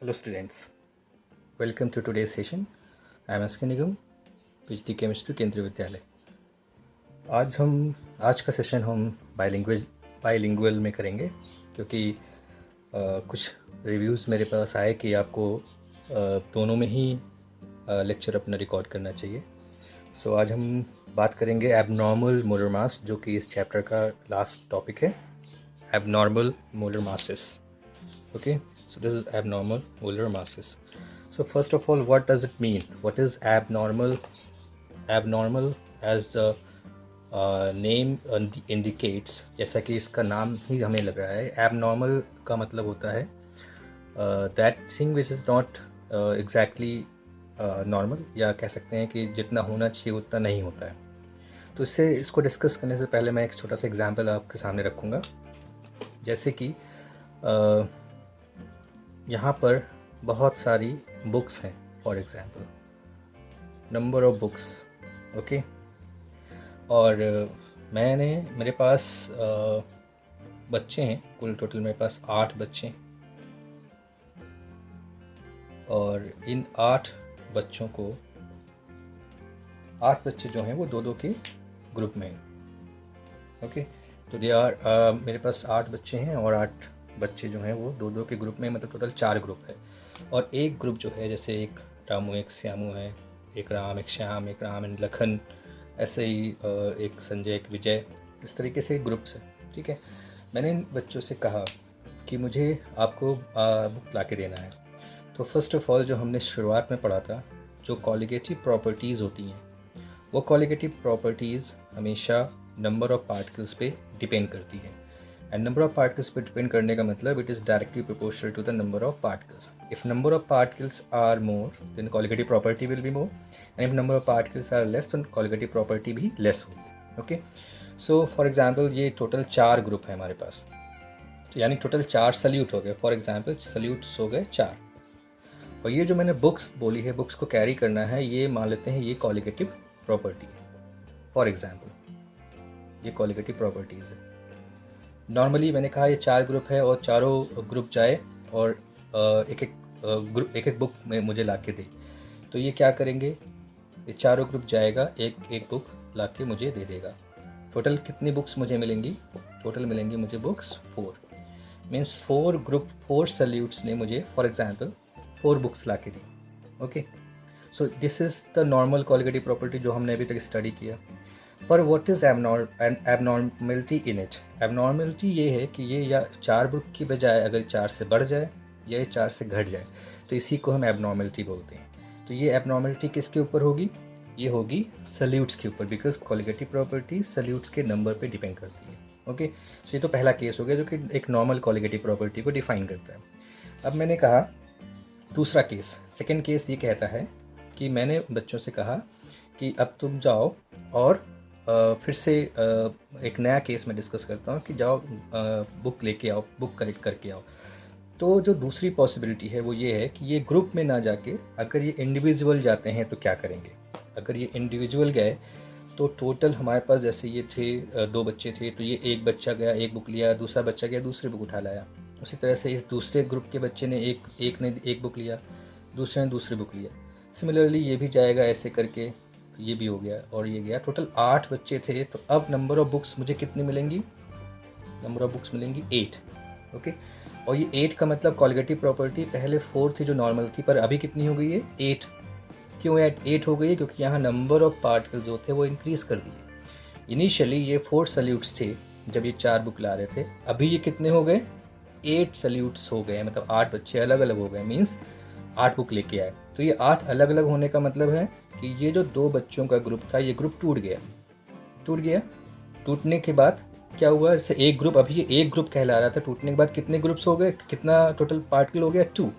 Hello students, welcome to today's session. I am SK Nigam, PhD chemistry केंद्रीय विद्यालय। आज का सेशन हम बाईलिंगुअल में करेंगे क्योंकि कुछ रिव्यूज़ मेरे पास आए कि आपको दोनों में ही लेक्चर अपना रिकॉर्ड करना चाहिए। सो आज हम बात करेंगे एबनॉर्मल मोलर मास, जो कि इस चैप्टर का लास्ट टॉपिक है, abnormal molar masses. Okay, so this is abnormal molar masses. So first of all, what does it mean? What is abnormal? Abnormal, as the name indicates, जैसा कि इसका नाम ही हमें लग रहा है, abnormal का मतलब होता है that thing which is not exactly normal, या कह सकते हैं कि जितना होना चाहिए उतना नहीं होता है। तो इसको डिस्कस करने से पहले मैं एक छोटा सा एग्जाम्पल आपके सामने रखूँगा। जैसे कि यहाँ पर बहुत सारी बुक्स हैं, for example number of books, okay. और मेरे पास बच्चे हैं, कुल टोटल मेरे पास 8 बच्चे हैं, और इन 8 बच्चों को 8 बच्चे जो हैं वो दो के ग्रुप में हैं, ओके। तो मेरे पास 8 बच्चे हैं और 8 बच्चे जो हैं वो दो के ग्रुप में, मतलब टोटल 4 ग्रुप है। और एक ग्रुप जो है, जैसे एक रामू एक श्यामू है, एक राम एक श्याम, एक राम एंड लखन, ऐसे ही एक संजय एक विजय, इस तरीके से ग्रुप्स है, ठीक है। मैंने इन बच्चों से कहा कि मुझे आपको बुक ला के देना है। तो फर्स्ट ऑफ ऑल जो हमने शुरुआत में पढ़ा था, जो कॉलिगेटिव प्रॉपर्टीज़ होती हैं, वो कॉलिगेटिव प्रॉपर्टीज़ हमेशा नंबर ऑफ पार्टिकल्स पे डिपेंड करती है। एंड नंबर ऑफ पार्टिकल्स पे डिपेंड करने का मतलब it is directly proportional to the number of particles. If number of particles are more then colligative property will be more, and if number of particles are less तो colligative property भी less होगी, okay. So for example ये total 4 group है हमारे पास, तो यानी total 4 salute हो गए। फॉर एग्जाम्पल सल्यूट्स हो गए 4, और ये जो मैंने बुक्स बोली है, बुक्स को कैरी करना है, ये मान लेते हैं ये कॉलिगेटिव प्रॉपर्टी है। फॉर एग्जाम्पल ये कॉलिगेटिव प्रॉपर्टीज़ है। नॉर्मली मैंने कहा ये 4 ग्रुप है और चारों ग्रुप जाए और एक एक बुक में मुझे ला के दे। तो ये क्या करेंगे, ये चारों ग्रुप जाएगा, एक एक बुक ला के मुझे दे देगा। टोटल कितनी बुक्स मुझे मिलेंगी? टोटल मिलेंगी मुझे बुक्स 4, मीन्स 4 सल्यूट्स ने मुझे फॉर एग्जाम्पल 4 बुक्स ला के दी, okay. So this is the normal colligative property जो हमने अभी तक स्टडी किया। पर what is abnormality in it? Abnormality ये है कि ये या 4 बुक की बजाय अगर 4 से बढ़ जाए या 4 से घट जाए, तो इसी को हम एबनॉर्मलिटी बोलते हैं। तो ये एबनॉर्मलिटी किसके ऊपर होगी? ये होगी सल्यूट्स के ऊपर, बिकॉज कॉलिगेटिव प्रॉपर्टी सल्यूट्स के नंबर पे डिपेंड करती है, ओके। सो ये तो पहला केस हो गया जो कि एक नॉर्मल कॉलिगेटिव प्रॉपर्टी को डिफाइन करता है। अब मैंने कहा दूसरा केस, सेकेंड केस ये कहता है कि मैंने बच्चों से कहा कि अब तुम जाओ और फिर से एक नया केस में डिस्कस करता हूँ कि जाओ बुक लेके आओ, बुक कलेक्ट करके आओ। तो जो दूसरी पॉसिबिलिटी है वो ये है कि ये ग्रुप में ना जाके अगर ये इंडिविजुअल जाते हैं तो क्या करेंगे। अगर ये इंडिविजुअल गए तो टोटल हमारे पास, जैसे ये थे 2 बच्चे थे, तो ये एक बच्चा गया एक बुक लिया, दूसरा बच्चा गया दूसरी बुक उठा लाया। उसी तरह से इस दूसरे ग्रुप के बच्चे ने एक ने एक बुक लिया, दूसरे ने दूसरी बुक लिया। सिमिलरली ये भी जाएगा ऐसे करके, ये भी हो गया और ये गया। टोटल 8 बच्चे थे, तो अब नंबर ऑफ बुक्स मुझे कितनी मिलेंगी? नंबर ऑफ बुक्स मिलेंगी 8, ओके। और ये 8 का मतलब कॉलिगेटिव प्रॉपर्टी पहले 4 थी जो नॉर्मल थी, पर अभी कितनी हो गई है? 8। क्यों 8 हो गई है? क्योंकि यहाँ नंबर ऑफ पार्टिकल जो थे वो इंक्रीज़ कर दिए। इनिशियली ये 4 सल्यूट्स थे जब ये 4 बुक ला रहे थे, अभी ये कितने हो गए? 8 सल्यूट्स हो गए, मतलब 8 बच्चे अलग अलग हो गए, मीन्स 8 बुक लेके आए। तो ये 8 अलग अलग होने का मतलब है कि ये जो 2 बच्चों का ग्रुप था, ये ग्रुप टूट गया। टूटने के बाद क्या हुआ? जैसे एक ग्रुप, अभी ये एक ग्रुप कहला रहा था, टूटने के बाद कितने ग्रुप्स हो गए, कितना टोटल पार्टिकल हो गया? 2।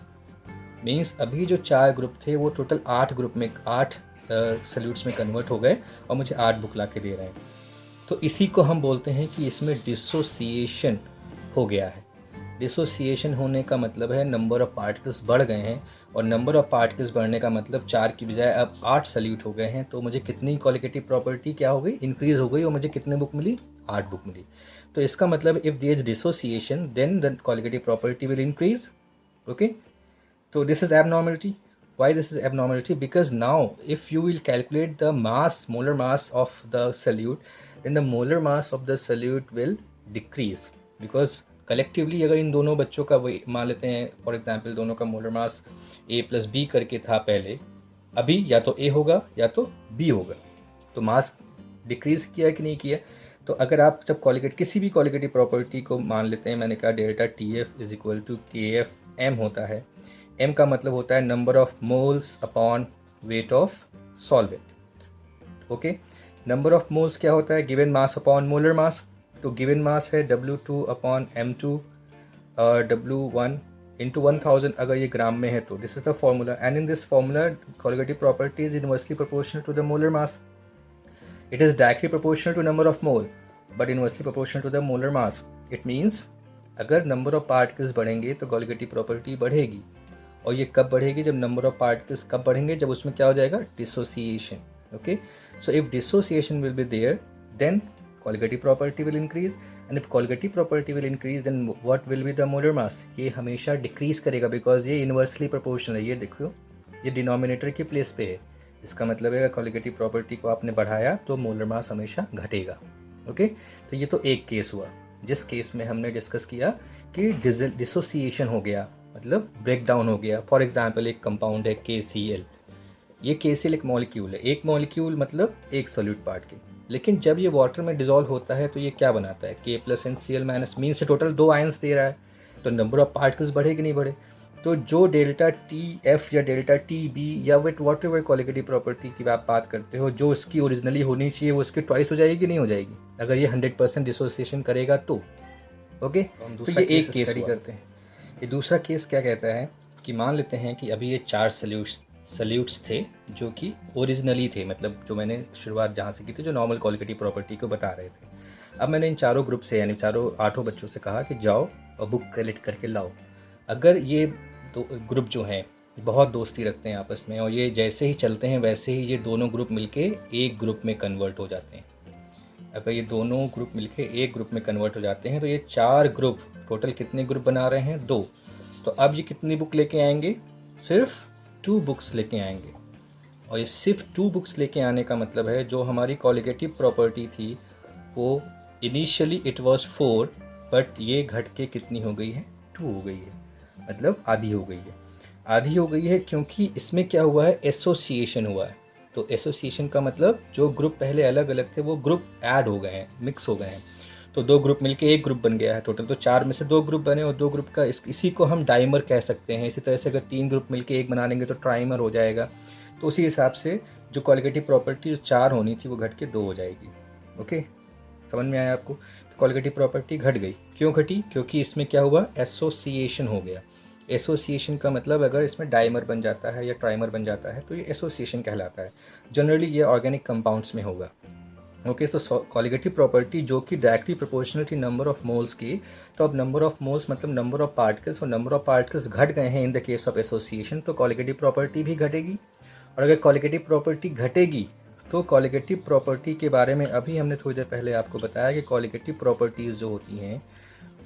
मीन्स अभी जो 4 ग्रुप थे वो टोटल 8 ग्रुप में 8 सल्यूट्स में कन्वर्ट हो गए और मुझे 8 बुक ला के दे रहे हैं। तो इसी को हम बोलते हैं कि इसमें डिसोसिएशन हो गया है। डिसोसिएशन होने का मतलब है नंबर ऑफ पार्टिकल्स बढ़ गए हैं, और नंबर ऑफ पार्टिकल्स बढ़ने का मतलब 4 की बजाय अब 8 सल्यूट हो गए हैं। तो मुझे कितनी कॉलिगेटिव प्रॉपर्टी क्या हो गई? इंक्रीज़ हो गई, और मुझे कितने बुक मिली? 8 बुक मिली। तो इसका मतलब if there is dissociation then the colligative property will increase, okay. So this is abnormality. Why this is abnormality? Because now if you will calculate the mass, molar mass of the solute, then the molar mass of the solute will decrease, because collectively अगर इन दोनों बच्चों का वही मान लेते हैं, for example दोनों का molar mass A plus B करके था पहले, अभी या तो A होगा या तो B होगा, तो मास डिक्रीज किया कि नहीं किया। तो अगर आप जब कॉलिगेट किसी भी कॉलिगेटिव प्रॉपर्टी को मान लेते हैं, मैंने कहा delta T F is equal to K F M होता है। एम का मतलब होता है number of moles upon weight of solvent. Okay, number of moles क्या होता है? Given mass upon molar mass. तो गिवन मास है W2 upon M2 W1 into 1000 अगर ये ग्राम में है तो। This is the formula, and in this formula colligative property is inversely proportional to the molar mass. It is directly proportional to number of mole, but inversely proportional to the molar mass. It means अगर number of particles बढ़ेंगे तो colligative property बढ़ेगी, और ये कब बढ़ेगी? जब number of particles कब बढ़ेंगे? जब उसमें क्या हो जाएगा? Dissociation. Okay, so if dissociation will be there, then colligative property will increase, and if colligative property will increase, then what will be the molar mass? ये हमेशा decrease करेगा, because ये inversely proportional है। ये देखो, ये denominator की place पे है, इसका मतलब है कॉलिगेटिव प्रॉपर्टी को आपने बढ़ाया तो मोलर मास हमेशा घटेगा। ओके, तो ये तो एक केस हुआ जिस केस में हमने डिस्कस किया कि डिसोसिएशन हो गया, मतलब ब्रेक डाउन हो गया। फॉर एग्जांपल एक कंपाउंड है KCl, ये KCl एक मॉलिक्यूल है, एक मॉलिक्यूल मतलब एक सोल्यूट पार्ट के, लेकिन जब ये वाटर में डिजोल्व होता है तो ये क्या बनाता है? K plus and Cl minus, mean से टोटल 2 आयंस दे रहा है, तो नंबर ऑफ पार्टिकल्स बढ़े कि नहीं बढ़े? तो जो डेल्टा टी एफ या डेल्टा टी बी या with what ever colligative property की आप बात करते हो, जो उसकी ओरिजिनली होनी चाहिए वो उसकी ट्वाइस हो जाएगी कि नहीं हो जाएगी, अगर ये 100% डिसोसिएशन करेगा तो। ओके, तो ये एक केस स्टडी करते हैं। ये दूसरा केस क्या कहता है कि मान लेते हैं कि अभी ये 4 सल्यूट्स थे जो कि ओरिजिनली थे, मतलब जो मैंने शुरुआत जहाँ से की थी, जो नॉर्मल कॉलिगेटिव प्रॉपर्टी को बता रहे थे। अब मैंने इन चारों ग्रुप से, यानी चारों 8 बच्चों से कहा कि जाओ और बुक कलेक्ट करके लाओ। अगर ये दो ग्रुप जो हैं बहुत दोस्ती रखते हैं आपस में, और ये जैसे ही चलते हैं वैसे ही ये दोनों ग्रुप मिलके एक ग्रुप में कन्वर्ट हो जाते हैं। अगर ये दोनों ग्रुप मिलके एक ग्रुप में कन्वर्ट हो जाते हैं तो ये 4 ग्रुप, टोटल कितने ग्रुप बना रहे हैं? 2। तो अब ये कितनी बुक लेके आएंगे? सिर्फ 2 बुक्स लेके आएंगे। और ये सिर्फ 2 बुक्स लेके आने का मतलब है जो हमारी कॉलिगेटिव प्रॉपर्टी थी वो इनिशियली इट वाज 4, बट ये घट के कितनी हो गई है? 2 हो गई है, मतलब आधी हो गई है। आधी हो गई है क्योंकि इसमें क्या हुआ है? एसोसिएशन हुआ है। तो एसोसिएशन का मतलब जो ग्रुप पहले अलग अलग थे वो ग्रुप ऐड हो गए हैं, मिक्स हो गए हैं, तो 2 ग्रुप मिलके एक ग्रुप बन गया है। टोटल तो 4 में से 2 ग्रुप बने, और 2 ग्रुप का इसी को हम डाइमर कह सकते हैं। इसी तरह से अगर 3 ग्रुप मिलके एक बना लेंगे तो ट्राइमर हो जाएगा। तो उसी हिसाब से जो कॉलिगेटिव प्रॉपर्टी जो 4 होनी थी वो घट के 2 हो जाएगी। ओके, समझ में आया आपको? तो कॉलिगेटिव प्रॉपर्टी घट गई। क्यों घटी? क्योंकि इसमें क्या हुआ? एसोसिएशन हो गया। एसोसिएशन का मतलब अगर इसमें डाइमर बन जाता है या ट्राइमर बन जाता है तो ये एसोसिएशन कहलाता है। जनरली ये ऑर्गेनिक कंपाउंड्स में होगा। ओके, तो कॉलिगेटिव प्रॉपर्टी जो कि डायरेक्टली प्रोपोर्शनल थी नंबर ऑफ मोल्स की, तो अब नंबर ऑफ मोल्स मतलब नंबर ऑफ पार्टिकल्स, और नंबर ऑफ पार्टिकल्स घट गए हैं इन द केस ऑफ एसोसिएशन, तो कॉलिगेटिव प्रॉपर्टी भी घटेगी। और अगर कॉलिगेटिव प्रॉपर्टी घटेगी तो कॉलिगेटिव प्रॉपर्टी के बारे में अभी हमने थोड़ी देर पहले आपको बताया कि कॉलिगेटिव प्रॉपर्टीज़ जो होती हैं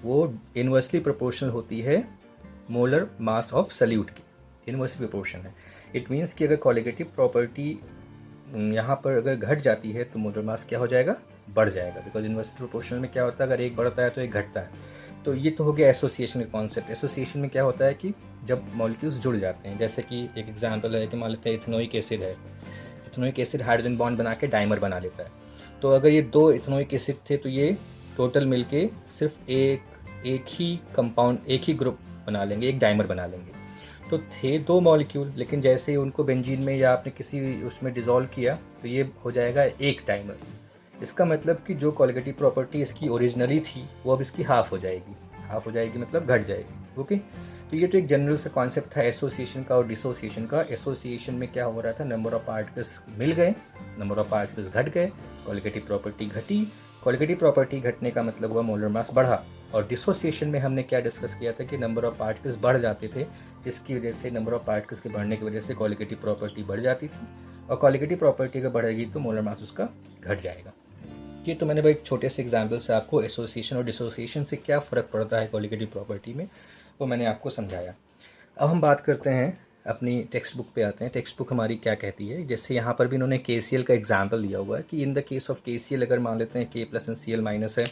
वो इन्वर्सली प्रोपोर्शनल होती है मोलर मास ऑफ सल्यूट की, इन्वर्सली प्रोपोर्शन है। इट मीन्स कि अगर कॉलिगेटिव प्रॉपर्टी यहाँ पर अगर घट जाती है तो मोलर मास क्या हो जाएगा? बढ़ जाएगा, बिकॉज इन्वर्सली प्रोपोर्शनल में क्या होता है? अगर एक बढ़ता है तो एक घटता है। तो ये तो हो गया एसोसिएशन का कॉन्सेप्ट। एसोसिएशन में क्या होता है कि जब मॉलिक्यूल्स जुड़ जाते हैं, जैसे कि एक एग्जांपल है कि मान लेते हैं इथेनोइक एसिड है, इथेनोइक एसिड हाइड्रोजन बॉन्ड बना के डाइमर बना लेता है। तो अगर ये 2 इथेनोइक एसिड थे तो ये टोटल मिलके सिर्फ एक ही कंपाउंड, एक ही ग्रुप बना लेंगे, एक डाइमर बना लेंगे। तो थे 2 मॉलिक्यूल, लेकिन जैसे ही उनको बेंजीन में या आपने किसी उसमें डिज़ोल्व किया तो ये हो जाएगा एक डाइमर। इसका मतलब कि जो कॉलिगेटिव प्रॉपर्टी इसकी ओरिजिनली थी वो अब इसकी हाफ हो जाएगी। हाफ हो जाएगी मतलब घट जाएगी। ओके, तो ये तो एक जनरल सा कॉन्सेप्ट था एसोसिएशन का और डिसोसिएशन का। एसोसिएशन में क्या हो रहा था? नंबर ऑफ पार्टिकल्स मिल गए, नंबर ऑफ पार्टिकल्स घट गए, कॉलिगेटिव प्रॉपर्टी घटी। कॉलिगेटिव प्रॉपर्टी घटने का मतलब हुआ मोलर मास बढ़ा। और डिसोसिएशन में हमने क्या डिस्कस किया था कि नंबर ऑफ पार्टिकल्स बढ़ जाते थे, जिसकी वजह से नंबर ऑफ पार्टिकल्स के बढ़ने की वजह से कॉलिगेटिव प्रॉपर्टी बढ़ जाती थी, और कॉलिगेटिव प्रॉपर्टी अगर बढ़ेगी तो मोलर मास उसका घट जाएगा। ये तो मैंने भाई एक छोटे से एग्जाम्पल से आपको एसोसिएशन और डिसोसिएशन से क्या फ़र्क पड़ता है कॉलिगेटिव प्रॉपर्टी में वो मैंने आपको समझाया। अब हम बात करते हैं अपनी टेक्स्ट बुक पे आते हैं। टेक्स्ट बुक हमारी क्या कहती है, जैसे यहाँ पर भी इन्होंने KCl का एग्जाम्पल दिया हुआ है कि in the case of KCl अगर मान लेते हैं K plus and C L minus है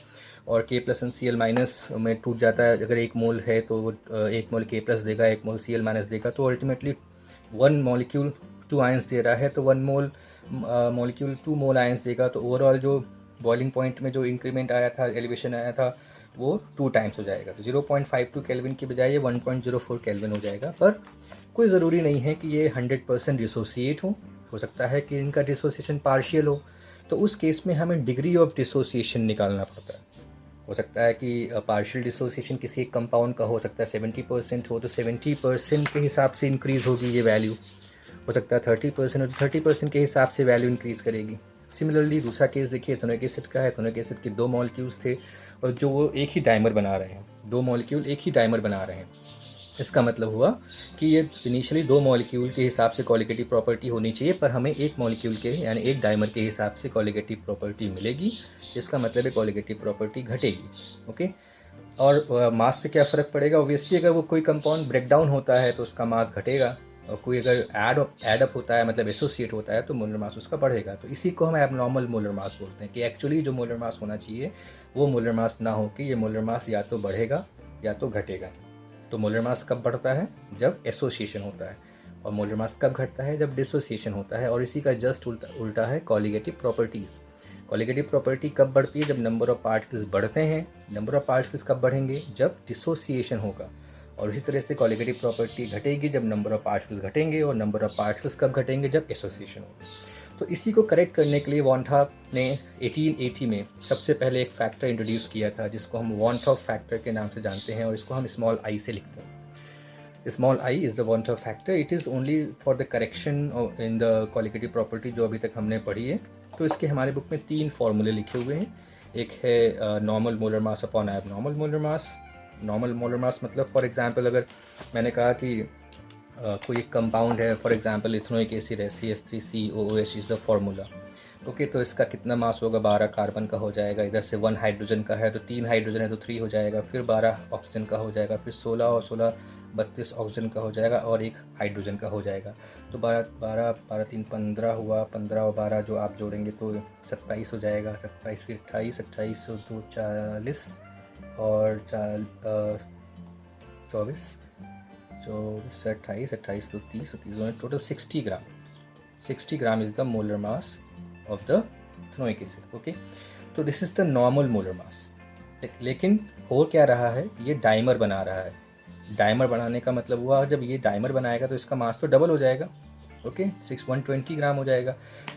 और K plus and C L minus में टूट जाता है, अगर 1 मोल है तो वो 1 मोल K प्लस देगा, 1 मोल Cl माइनस देगा, तो अल्टीमेटली 1 मॉलिक्यूल 2 आयंस दे रहा है, तो 1 मोल मॉलिक्यूल 2 मोल आयंस देगा। तो ओवरऑल जो बॉइलिंग पॉइंट में जो इंक्रीमेंट आया था, एलिवेशन आया था, वो 2 टाइम्स हो जाएगा। तो 0.52 केल्विन की बजाय ये 1.04 केल्विन हो जाएगा। पर कोई ज़रूरी नहीं है कि ये 100% डिसोसिएट हो सकता है कि इनका डिसोसिएशन पार्शियल तो उस केस में हमें डिग्री ऑफ डिसोसिएशन निकालना पड़ता है। हो सकता है कि पार्शियल डिसोसिएशन किसी एक कंपाउंड का हो सकता है 70% हो, तो 70% के हिसाब से इंक्रीज़ होगी ये वैल्यू। हो सकता है 30% हो तो 30% के हिसाब से वैल्यू इंक्रीज़ करेगी। सिमिलरली दूसरा केस देखिए, एथेनोइक एसिड का है। एथेनोइक एसिड के 2 मॉलिक्यूल्स थे और जो वो एक ही डाइमर बना रहे हैं, 2 मॉलिक्यूल एक ही डाइमर बना रहे हैं। इसका मतलब हुआ कि ये इनिशियली 2 मॉलिक्यूल के हिसाब से कॉलिगेटिव प्रॉपर्टी होनी चाहिए, पर हमें 1 मॉलिक्यूल के यानी 1 डाइमर के हिसाब से कॉलिगेटिव प्रॉपर्टी मिलेगी। इसका मतलब है कॉलिगेटिव प्रॉपर्टी घटेगी। ओके, और मास पे क्या फ़र्क पड़ेगा? ऑब्वियसली अगर वो कोई कंपाउंड ब्रेक डाउन होता है तो उसका मास घटेगा, और कोई अगर ऐड अप होता है, मतलब एसोसिएट होता है, तो मोलर मास उसका बढ़ेगा। तो इसी को हम एबनॉर्मल मोलर मास बोलते हैं कि एक्चुअली जो मोलर मास होना चाहिए वो मोलर मास ना हो कि ये मोलर मास या तो बढ़ेगा या तो घटेगा। तो मोलर मास कब बढ़ता है? जब एसोसिएशन होता है, और मोलर मास कब घटता है? जब डिसोसिएशन होता है। और इसी का जस्ट उल्टा है कॉलिगेटिव प्रॉपर्टीज़। कॉलिगेटिव प्रॉपर्टी कब बढ़ती है? जब नंबर ऑफ पार्टिकल्स बढ़ते हैं। नंबर ऑफ पार्टिकल्स कब बढ़ेंगे? जब डिसोसिएशन होगा। और इसी तरह से कॉलिगेटिव प्रॉपर्टी घटेगी जब नंबर ऑफ पार्टिकल्स घटेंगे, और नंबर ऑफ पार्टिकल्स कब घटेंगे? जब एसोसिएशन होगा। तो इसी को करेक्ट करने के लिए वॉन था ने 1880 में सबसे पहले एक फैक्टर इंट्रोड्यूस किया था, जिसको हम वॉन था फैक्टर के नाम से जानते हैं, और इसको हम स्मॉल आई से लिखते हैं। Small I is the van't Hoff factor. It is only for the correction in the colligative property जो अभी तक हमने पढ़ी है। तो इसके हमारे बुक में 3 फॉर्मूले लिखे हुए हैं। एक है नॉर्मल मोलर मास अपॉन एब नॉर्मल मोलर मास। नॉर्मल मोलर मास मतलब फॉर एग्जांपल अगर मैंने कहा कि कोई एक कंपाउंड है, फॉर एग्जांपल इथेनोइक एसिड है, CH3COOH is the formula. Okay, तो इसका कितना मास होगा? 12 कार्बन का हो जाएगा। इधर से 1 हाइड्रोजन का है तो 3 हाइड्रोजन है तो 3 हो जाएगा। फिर 12 ऑक्सीजन का हो जाएगा। फिर 16 और 16 32 ऑक्सीजन का हो जाएगा, और 1 हाइड्रोजन का हो जाएगा। तो 12 12 12 3 15 हुआ। 15 और 12 जो आप जोड़ेंगे तो 27 हो जाएगा। 27 फिर 28, 28 और 2 40, और 24, 24 से 28, 28 तो 30 और 30 टोटल 60 ग्राम। 60 ग्राम is the molar mass of the ethanoic acid. Okay, तो this is the normal molar mass. लेकिन हो क्या रहा है? ये डाइमर बना रहा है। डाइमर बनाने का मतलब हुआ जब ये डाइमर बनाएगा तो इसका मास तो डबल हो जाएगा। ओके, 120 ग्राम हो जाएगा।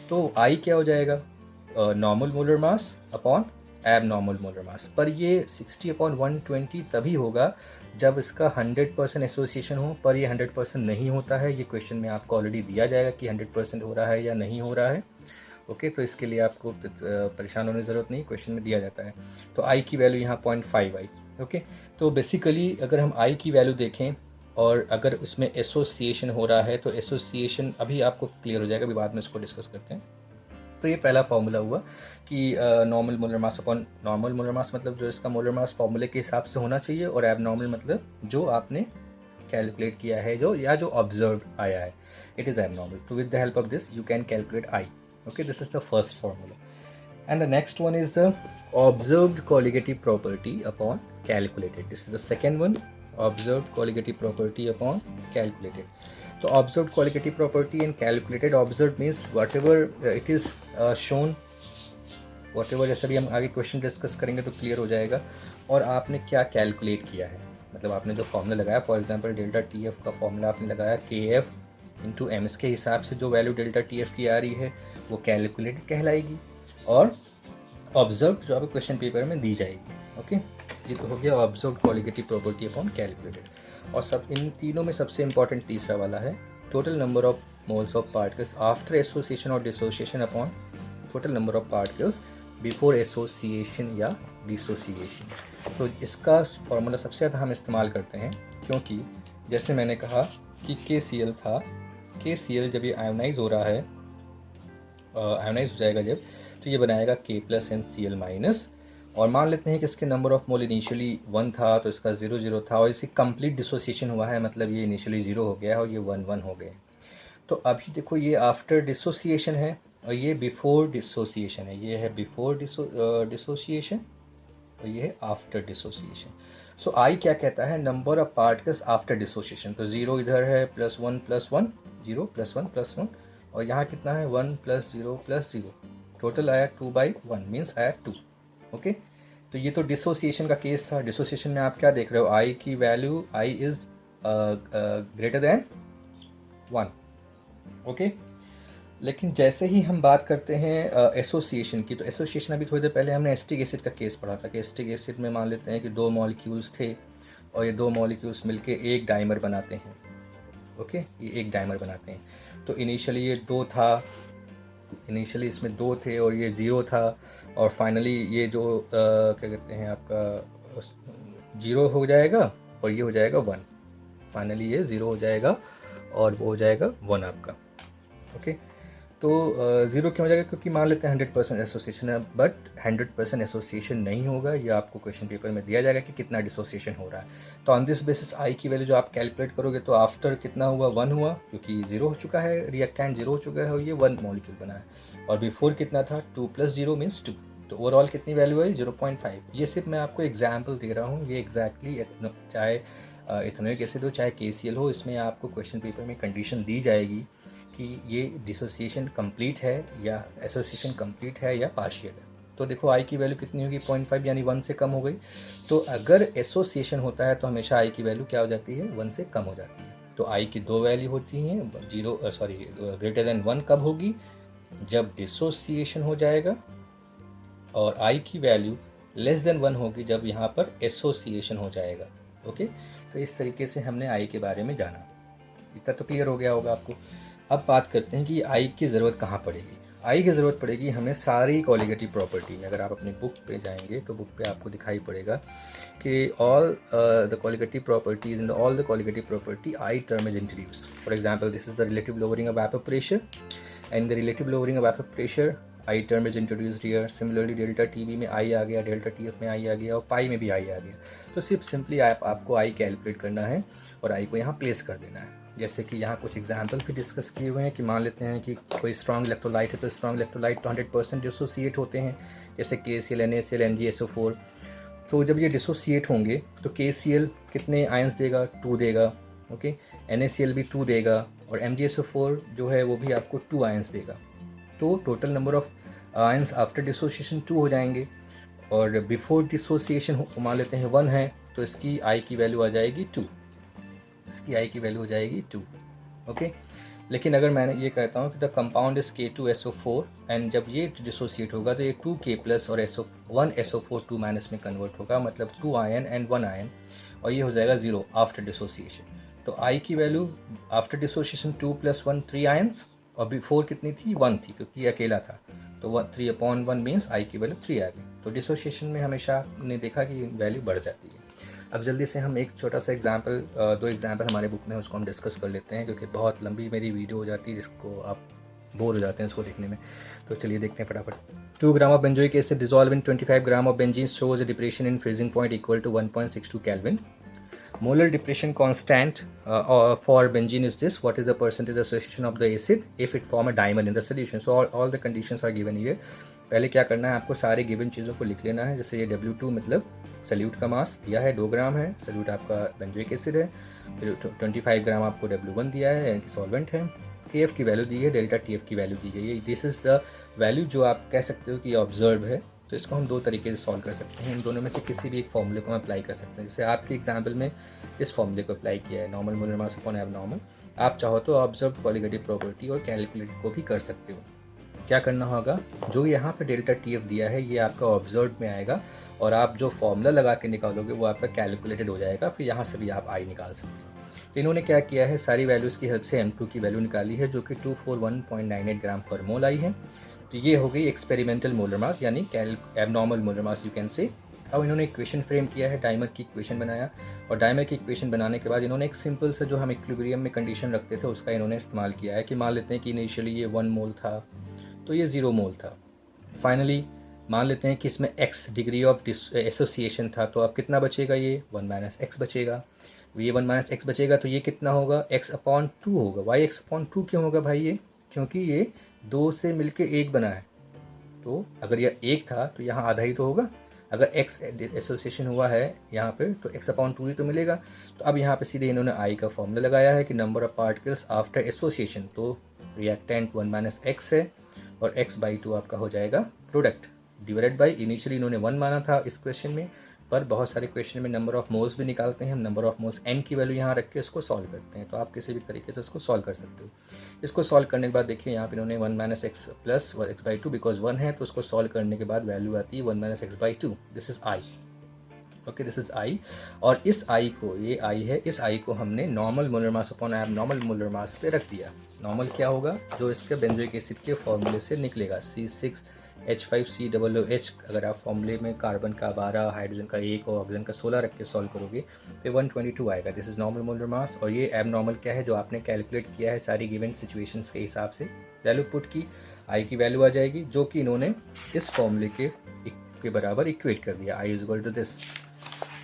तो आई क्या हो जाएगा? नॉर्मल मोलर मास अपॉन एब नॉर्मल मोलर मास। पर ये 60 अपॉन 120 तभी होगा जब इसका 100% एसोसिएशन हो, पर ये 100% नहीं होता है। ये क्वेश्चन में आपको ऑलरेडी दिया जाएगा कि 100% हो रहा है या नहीं हो रहा है। ओके, तो इसके लिए आपको परेशान होने की ज़रूरत नहीं, क्वेश्चन में दिया जाता है। तो आई की वैल्यू यहाँ 0.5 आई। ओके, तो बेसिकली अगर हम आई की वैल्यू देखें और अगर उसमें एसोसिएशन हो रहा है तो एसोसिएशन अभी आपको क्लियर हो जाएगा, अभी बाद में इसको डिस्कस करते हैं। तो ये पहला फार्मूला हुआ कि normal molar mass upon normal molar मास, मतलब जो इसका मोलर मास फार्मूले के हिसाब से होना चाहिए, और एब नॉर्मल मतलब जो आपने कैलकुलेट किया है, जो या जो ऑब्जर्व आया है, इट इज़ एब नॉर्मल। तो with the help of this you can calculate I. Okay, this is the first formula, and the next one is the observed colligative property upon calculated. This is the second one, observed colligative property upon calculated. So observed colligative property and calculated. Observed means whatever it is shown, whatever, जैसे भी हम आगे question discuss करेंगे तो clear हो जाएगा। और आपने क्या कैलकुलेट किया है, मतलब आपने जो फॉर्मूला लगाया, for example delta T F का फॉर्मूला आपने लगाया KF इंटू एम, इसके हिसाब से जो वैल्यू डेल्टा टी एफ की आ रही है वो कैलकुलेटेड कहलाएगी, और ऑब्जर्व जो आपको क्वेश्चन पेपर में दी जाएगी। ओके, ये तो हो गया observe colligative property upon calculated. और सब इन तीनों में सबसे इंपॉर्टेंट तीसरा वाला है total number of moles of particles after association और dissociation upon total number of particles before association या डिसोसिएशन। तो इसका फॉर्मूला सबसे ज़्यादा हम इस्तेमाल करते हैं, क्योंकि जैसे मैंने कहा कि KCl था, KCl जब ये आयोनाइज हो रहा है, आयोनाइज हो जाएगा जब, तो ये बनाएगा K plus and C L minus, और मान लेते हैं कि इसके नंबर ऑफ मोल इनिशियली 1 था, तो इसका 0 0 था, और इसी कंप्लीट डिसोसिएशन हुआ है, मतलब ये इनिशियली 0 हो गया है और ये 1 1 हो गए। तो अभी देखो ये आफ्टर डिसोसिएशन है और ये बिफोर डिसोसिएशन है। ये है बिफोर डिसोसिएशन और ये है आफ्टर डिसोसिएशन। सो आई क्या कहता है, number of particles after dissociation. तो 0 इधर है, +1 +1, 0 +1 +1, और यहाँ कितना है 1 + 0 + 0, टोटल आया 2/1, मीन्स आया 2। ओके, तो ये तो डिसोसिएशन का केस था। डिसोसिएशन में आप क्या देख रहे हो, आई की value, I is greater than 1। Okay, लेकिन जैसे ही हम बात करते हैं एसोसिएशन की, तो एसोसिएशन अभी थोड़ी देर पहले हमने एसिटिक एसिड का केस पढ़ा था कि एसिटिक एसिड में मान लेते हैं कि 2 मॉलिक्यूल्स थे और ये 2 मॉलिक्यूल्स मिलके एक डाइमर बनाते हैं। ओके, ये एक डाइमर बनाते हैं। तो इनिशियली ये 2 था, इनिशियली इसमें 2 थे और ये 0 था, और फाइनली ये जो क्या कहते हैं आपका 0 हो जाएगा और ये हो जाएगा 1। फाइनली ये 0 हो जाएगा और वो हो जाएगा 1 आपका। ओके, तो 0 क्यों हो जाएगा, क्योंकि मान लेते हैं 100% एसोसिएशन है, बट 100% एसोसिएशन नहीं होगा। ये आपको क्वेश्चन पेपर में दिया जाएगा कि कितना डिसोसिएशन हो रहा है। तो ऑन दिस बेसिस आई की वैल्यू जो आप कैलकुलेट करोगे, तो आफ्टर कितना हुआ, 1 हुआ, क्योंकि 0 हो चुका है, रिएक्टेंट 0 हो चुका है और ये 1 मॉलिक्यूल बना है। और बिफोर कितना था, 2 + 0 मीन्स 2। तो ओवरऑल कितनी वैल्यू है, 0.5। ये सिर्फ मैं आपको एग्जाम्पल दे रहा हूँ। ये एग्जैक्टली चाहे इथेनॉइक एसिड हो चाहे KCl हो, इसमें आपको क्वेश्चन पेपर में कंडीशन दी जाएगी कि ये डिसोसिएशन कंप्लीट है या एसोसिएशन कंप्लीट है या पार्शियल है। तो देखो आई की वैल्यू कितनी होगी, 0.5, यानी 1 से कम हो गई। तो अगर एसोसिएशन होता है तो हमेशा आई की वैल्यू क्या हो जाती है, 1 से कम हो जाती है। तो आई की 2 वैल्यू होती हैं, ग्रेटर देन 1 कब होगी, जब डिसोसिएशन हो जाएगा, और आई की वैल्यू लेस देन 1 होगी जब यहाँ पर एसोसिएशन हो जाएगा। ओके, तो इस तरीके से हमने आई के बारे में जाना। इतना तो क्लियर हो गया होगा आपको। अब बात करते हैं कि आई की ज़रूरत कहाँ पड़ेगी। आई की ज़रूरत पड़ेगी हमें सारी कॉलिगेटिव प्रॉपर्टी में। अगर आप अपनी बुक पे जाएंगे तो बुक पे आपको दिखाई पड़ेगा कि all the colligative properties in all the colligative property I term is introduce. For example, this is the relative lowering of vapour pressure, and the relative lowering of vapour pressure I term is introduced here. Similarly delta TV में आई आ गया, delta TF में आई आ गया, और पाई में भी आई आ गया। तो सिर्फ सिंपली आपको आई कैलकुलेट करना है और आई को यहाँ प्लेस कर देना है। जैसे कि यहाँ कुछ एग्जाम्पल भी डिस्कस किए हुए हैं कि मान लेते हैं कि कोई स्ट्रॉन्ग इलेक्ट्रोलाइट है, तो स्ट्रॉन्ग इलेक्ट्रोलाइट तो 100% डिसोसिएट होते हैं, जैसे KCl, NaCl, MgSO4। तो जब ये डिसोसिएट होंगे तो KCl कितने आयंस देगा, 2 देगा। ओके, NaCl भी 2 देगा, और MgSO4 जो है वो भी आपको 2 आयंस देगा। तो total number of ions after dissociation 2 हो जाएंगे। और बिफोर डिसोसिएशन मान लेते हैं 1 है, तो इसकी आई की वैल्यू आ जाएगी 2। इसकी आई की वैल्यू हो जाएगी 2। ओके, लेकिन अगर मैं ये कहता हूँ कि the compound is K2SO4, and जब ये डिसोसिएट होगा तो ये 2K+ और 1SO4 2- में कन्वर्ट होगा, मतलब 2 आयन एंड 1 आयन, और ये हो जाएगा 0 आफ्टर डिसोसिएशन। तो आई की वैल्यू आफ्टर डिसोसिएशन 2 + 1 3 आयन्स, और बिफोर कितनी थी, 1 थी, क्योंकि ये अकेला था। तो 3/1 मीन्स आई की वैल्यू 3 आ गई। तो डिसोसिएशन में हमेशा हमने देखा कि वैल्यू बढ़ जाती है। अब जल्दी से हम एक छोटा सा एग्जाम्पल, 2 एग्जाम्पल हमारे बुक में, उसको हम डिस्कस कर लेते हैं, क्योंकि बहुत लंबी मेरी वीडियो हो जाती है जिसको आप बोर हो जाते हैं उसको देखने में। तो चलिए देखते हैं फटाफट। 2 gram of benzoic acid dissolve in 25 gram of benzene shows a depression in freezing point equal to 1.62 Kelvin. Molar depression constant for benzene is this. What is the percentage association of the acid if it form a dimer in the solution? So all the conditions are given here. पहले क्या करना है, आपको सारे given चीज़ों को लिख लेना है। जैसे ये W2 मतलब सल्यूट का मास दिया है 2 ग्राम है, सल्यूट आपका बेंजोइक एसिड है। फिर 25 ग्राम आपको W1 दिया है, यानी सॉल्वेंट है। KF की वैल्यू दी है, डेल्टा TF की वैल्यू दी गई है। दिस इज़ द वैल्यू जो आप कह सकते हो कि ऑब्जर्व है। तो इसको हम 2 तरीके से सॉल्व कर सकते हैं, इन दोनों में से किसी भी एक फॉर्मूले को हम अप्लाई कर सकते हैं। जैसे आपके एग्जाम्पल में इस फॉर्मूले को अप्लाई किया है, normal molar mass upon abnormal. आप चाहो तो ऑब्जर्व कॉलिगेटिव प्रॉपर्टी और कैलकुलेट को भी कर सकते हो। क्या करना होगा, जो यहाँ पे डेल्टा TF दिया है ये आपका ऑब्जर्व में आएगा, और आप जो फॉर्मूला लगा के निकालोगे वो आपका कैलकुलेटेड हो जाएगा। फिर यहाँ से भी आप आई निकाल सकते हो। तो इन्होंने क्या किया है, सारी वैल्यूज़ की हेल्प से M2 की वैल्यू निकाली है, जो कि 241.98 ग्राम पर मोल आई है। तो ये हो गई एक्सपेरिमेंटल मोलर मास, यानी abnormal molar mass you can say. अब इन्होंने इक्वेशन फ्रेम किया है, डाइमर की इक्वेशन बनाया, और डाइमर की इक्वेशन बनाने के बाद इन्होंने एक सिंपल सा जो हम इक्विलिब्रियम में कंडीशन रखते थे उसका इन्होंने इस्तेमाल किया है। कि मान लेते हैं कि इनिशियली ये 1 मोल था, तो ये 0 मोल था। फाइनली मान लेते हैं कि इसमें x डिग्री ऑफ एसोसिएशन था, तो अब कितना बचेगा, ये 1 माइनस एक्स बचेगा। ये 1 माइनस एक्स बचेगा तो ये कितना होगा, x अपॉन 2 होगा। वाई x अपॉन 2 क्यों होगा भाई, ये क्योंकि ये 2 से मिलके 1 बना है, तो अगर यह 1 था तो यहाँ आधा ही तो होगा। अगर x एसोसिएशन हुआ है यहाँ पे तो x अपॉन 2 ही तो मिलेगा। तो अब यहाँ पे सीधे इन्होंने I का फॉर्मूला लगाया है कि number of particles after association, तो रिएक्टेंट 1 माइनस एक्स है और x बाई 2 आपका हो जाएगा प्रोडक्ट, डिवाइडेड बाई, इनिशियली इन्होंने 1 माना था इस क्वेश्चन में, पर बहुत सारे क्वेश्चन में नंबर ऑफ मोल्स भी निकालते हैं हम, नंबर ऑफ मोल्स n की वैल्यू यहाँ रख के इसको सॉल्व करते हैं, तो आप किसी भी तरीके से इसको सॉल्व कर सकते हो। इसको सॉल्व करने के बाद देखिए यहाँ पे इन्होंने 1 minus x plus x by 2, because 1 है तो उसको सॉल्व करने के बाद वैल्यू आती है 1 minus x by 2, this is I. Okay, this is I. और इस आई को, ये आई है, इस आई को हमने नॉर्मल मोलर मास अपॉन एब नॉर्मल मोलर मास पे रख दिया। नॉर्मल क्या होगा, जो इसके बेंजोइक एसिड के फॉर्मूले से निकलेगा, C6H5COOH। अगर आप फॉर्मूले में कार्बन का 12, हाइड्रोजन का 1 और ऑक्सीजन का 16 रख के सॉल्व करोगे तो 122 आएगा। दिस इज नॉर्मल मोलर मास। और ये एब नॉर्मल क्या है, जो आपने कैलकुलेट किया है सारी गिवन सिचुएशंस के हिसाब से, वैल्यू पुट की, आई की वैल्यू आ जाएगी, जो कि इन्होंने इस फॉर्मूले के बराबर इक्वेट कर दिया, I is equal to this.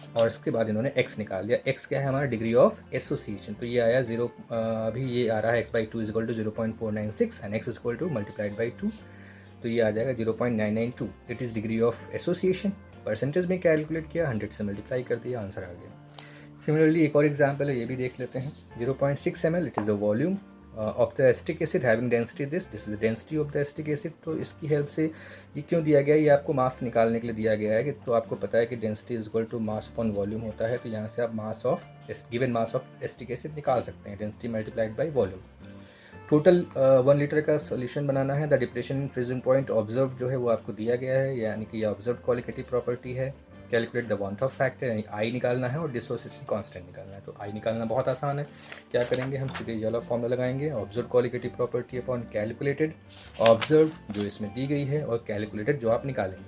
और इसके बाद इन्होंने x निकाल लिया। x क्या है हमारा, डिग्री ऑफ एसोसिएशन, तो ये आया 0, अभी ये आ रहा है x by 2 is equal to 0.496 and x is equal to multiplied by 2, तो ये आ जाएगा 0.992। It is degree of association. Percentage में कैलकुलेट किया, 100 से मल्टीप्लाई कर दिया, आंसर आ गया। सिमिलरली एक और एग्जाम्पल है, ये भी देख लेते हैं। 0.6 ml, it is the volume of the acetic acid having density this is the density of the acetic acid. तो इसकी हेल्प से ये क्यों दिया गया है, ये आपको मास निकालने के लिए दिया गया है कि, तो आपको पता है कि density is equal to mass upon volume होता है, तो यहाँ से आप mass of given mass of acetic acid निकाल सकते हैं, density multiplied by volume. Total 1 litre का सोल्यूशन बनाना है। The depression in freezing point observe जो है वो आपको दिया गया है, यानी कि ये ऑब्जर्व क्वालिटेटिव प्रॉपर्टी है। Calculate the want of factor, यानी आई निकालना है और डिसोसिएशन कांस्टेंट निकालना है। तो आई निकालना बहुत आसान है, क्या करेंगे हम, सीधे ये वाला फॉर्मूला लगाएंगे, observe qualitative property upon calculated, observe जो इसमें दी गई है और कैलकुलेटेड जो आप निकालेंगे।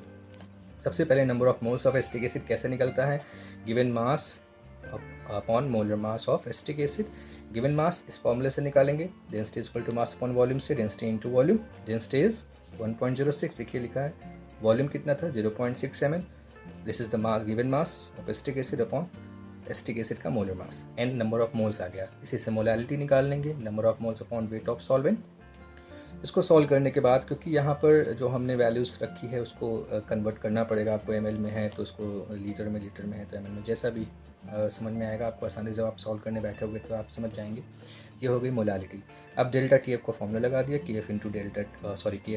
सबसे पहले number of moles of acetic acid कैसे निकलता है, given mass upon molar mass of acetic acid. Given mass इस फॉर्मूले से निकालेंगे, density is equal to mass upon volume से, density into volume, density is 1.06, देखिए लिखा है, वॉल्यूम कितना था 0.6 ml, this is the mass, given mass of acetic acid upon acetic acid का molar mass, n number of moles आ गया। इसी से मोलालिटी निकाल लेंगे, number of moles upon weight of solvent. इसको सॉल्व करने के बाद, क्योंकि यहाँ पर जो हमने वैल्यूज़ रखी है उसको कन्वर्ट करना पड़ेगा आपको, ml में है तो उसको लीटर में है तो ml में, जैसा भी समझ में आएगा आपको आसानी से, जब आप सॉल्व करने बैठोगे तो आप समझ जाएंगे। ये हो गई मोलालिटी। अब डेल्टा टी एफ को फॉर्मूला लगा दिया, T F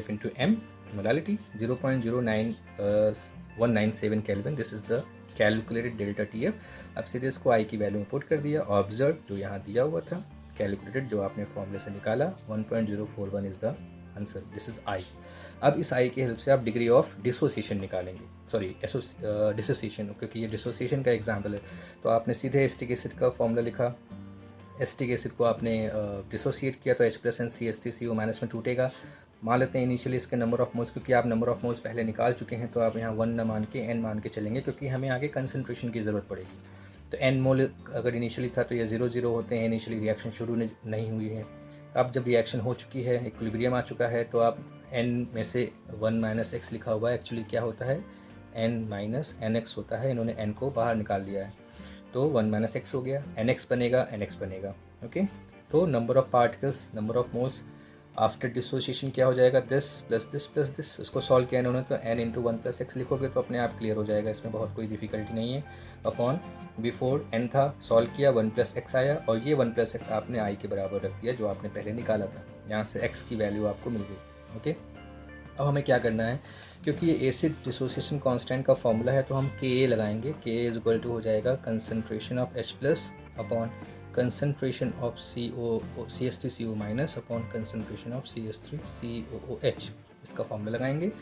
into M, molality 0.09197 kelvin, this is the calculated delta T F. अब सीधे इसको आई की वैल्यू में पुट कर दिया, ऑब्जर्व जो यहाँ दिया हुआ था, कैलकुलेटेड जो आपने फॉर्मूले से निकाला, 1.041 is the answer, this is I. अब इस आई की हेल्प से आप डिग्री ऑफ डिसोसिएशन निकालेंगे, सॉरी डिसोसिएशन, क्योंकि ये डिसोसिएशन का एग्जाम्पल है। तो आपने सीधे एसिटिक एसिड का फॉर्मूला लिखा, एसिटिक एसिड को आपने डिसोसिएट किया तो H plus N CH3CO minus में टूटेगा। मान लेते हैं इनिशियली इसके नंबर ऑफ मोल्स, क्योंकि आप नंबर ऑफ मोल्स पहले निकाल चुके हैं तो आप यहाँ 1 न मान के n मान के चलेंगे, क्योंकि हमें आगे कंसनट्रेशन की ज़रूरत पड़ेगी। तो n मोल अगर इनिशियली था तो ये 0 होते हैं, इनिशियली रिएक्शन शुरू नहीं हुई है। अब जब रिएक्शन हो चुकी है, इक्विलिब्रियम आ चुका है, तो आप n में से 1 माइनस एक्स लिखा हुआ है, एक्चुअली क्या होता है n माइनस एन एक्स होता है, इन्होंने n को बाहर निकाल लिया है, तो 1 माइनस एक्स हो गया, nx बनेगा। ओके, तो number of particles, number of moles after dissociation क्या हो जाएगा, दिस प्लस दिस। इसको सॉल्व किया इन्होंने तो n इंटू 1 प्लस एक्स लिखोगे तो अपने आप क्लियर हो जाएगा, इसमें बहुत कोई डिफिकल्टी नहीं है। अपॉन बिफोर n था, सॉल्व किया, 1 प्लस एक्स आया, और ये 1 प्लस एक्स आपने आई के बराबर रख दिया जो आपने पहले निकाला था, यहाँ से x की वैल्यू आपको मिल गई। ओके, अब हमें क्या करना है, क्योंकि ये एसिड डिसोसिएशन कांस्टेंट का फॉर्मूला है तो हम Ka लगाएंगे, Ka इज इक्वल टू हो जाएगा concentration of H plus upon concentration of CH3CO minus upon concentration of CH3COOH, इसका फॉर्मूला लगाएंगे।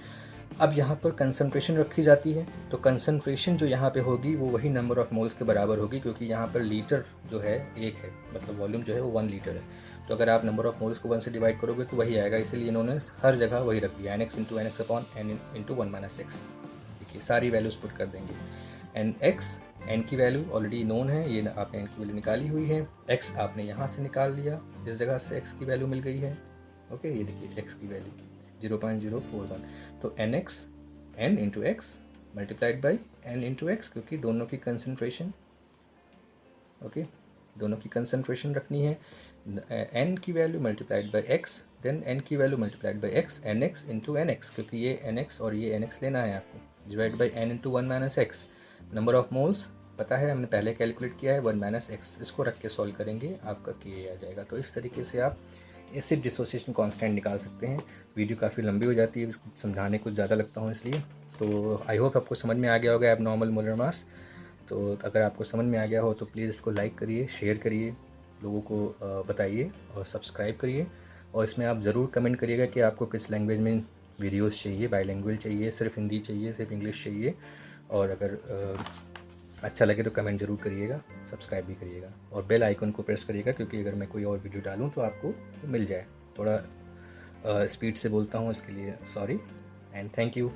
अब यहाँ पर कंसनट्रेशन रखी जाती है, तो कंसनट्रेशन जो यहाँ पे होगी वो वही नंबर ऑफ मोल्स के बराबर होगी, क्योंकि यहाँ पर लीटर जो है 1 है, मतलब वॉल्यूम जो है वो 1 लीटर है, तो अगर आप नंबर ऑफ मोल्स को 1 से डिवाइड करोगे तो वही आएगा, इसीलिए इन्होंने हर जगह वही रख दिया, nx into N X upon N into 1 minus X. देखिए सारी वैल्यूज पुट कर देंगे, एन एक्स, एन की वैल्यू ऑलरेडी नोन है, ये आपने एन की वैल्यू निकाली हुई है, एक्स आपने यहाँ से निकाल लिया, इस जगह से एक्स की वैल्यू मिल गई है। ओके, ये देखिए एक्स की वैल्यू 0.041, तो N X n into X multiplied by n into X, क्योंकि दोनों की कंसनट्रेशन, ओके, दोनों की कंसनट्रेशन रखनी है। n की value multiplied by x, then n की value multiplied by x, nx into nx, क्योंकि ये nx और ये nx लेना है आपको, divide by n into 1 minus x. Number of moles पता है, हमने पहले कैलकुलेट किया है, 1 माइनस एक्स, इसको रख के सॉल्व करेंगे, आपका Ka आ जाएगा। तो इस तरीके से आप एसिड डिसोसिएशन कांस्टेंट निकाल सकते हैं। वीडियो काफ़ी लंबी हो जाती है, समझाने कुछ ज़्यादा लगता हूँ इसलिए। तो आई होप आपको समझ में आ गया होगा एबनॉर्मल मोलर मास। तो अगर आपको समझ में आ गया हो तो प्लीज़ इसको लाइक करिए, शेयर करिए, लोगों को बताइए और सब्सक्राइब करिए। और इसमें आप ज़रूर कमेंट करिएगा कि आपको किस लैंग्वेज में वीडियोस चाहिए, बाईलिंगुअल चाहिए, सिर्फ हिंदी चाहिए, सिर्फ इंग्लिश चाहिए। और अगर अच्छा लगे तो कमेंट ज़रूर करिएगा, सब्सक्राइब भी करिएगा और बेल आइकन को प्रेस करिएगा, क्योंकि अगर मैं कोई और वीडियो डालूँ तो आपको मिल जाए। थोड़ा स्पीड से बोलता हूँ, इसके लिए सॉरी एंड थैंक यू।